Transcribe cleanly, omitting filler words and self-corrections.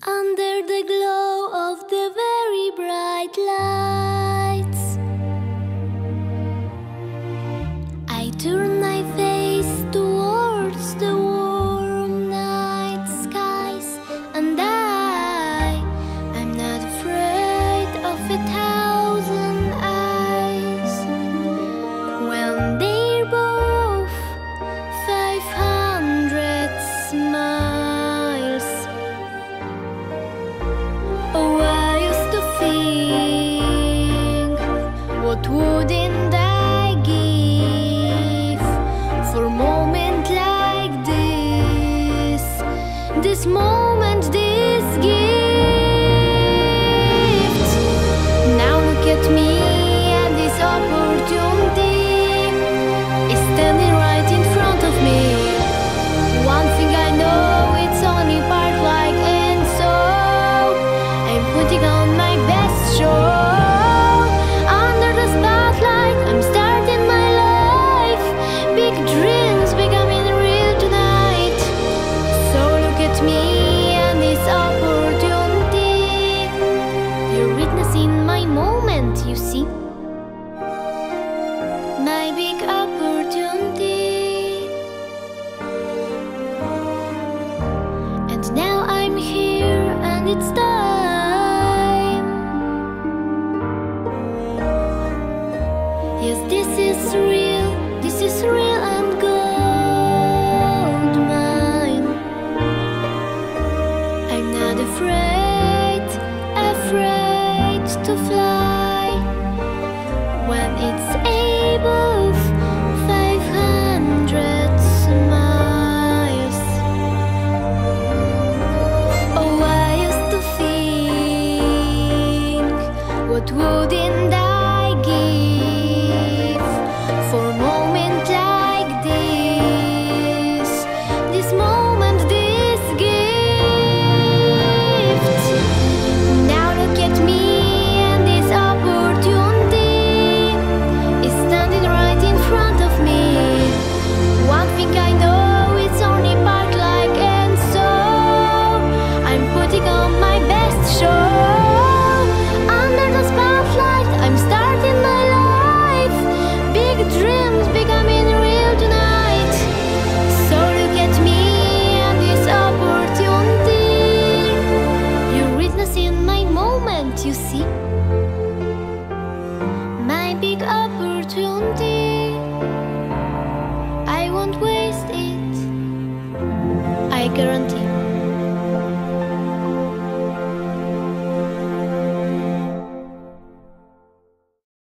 Under the glow of the very bright lights, I turn my face towards the warm night skies, and I'm not afraid of 1,000 eyes when they're both 500 smiles. Oh, I used to think, what wouldn't I give for a moment like this? This moment, this gift. Now look at me, and this opportunity is standing right in front of me. One thing I know, it's only part like, and so I'm putting on my best show. Under the spotlight, I'm starting my life. Big dreams becoming real tonight. So look at me and this opportunity. You're witnessing my moment, you see. My big opportunity. And now I'm here, and it's time. Yes, this is real and gold mine. I'm not afraid to fly when it's above 500 miles. Oh, I used to think, what wouldn't I give for a moment like this? This moment, this gift. Now look at me, and this opportunity is standing right in front of me. One thing I know, it's only part like, and so I'm putting on my best show. Under the spotlight, I'm starting my life. Big dreams becoming real tonight. So look at me and this opportunity. You're witnessing my moment, you see. My big opportunity. I won't waste it, I guarantee.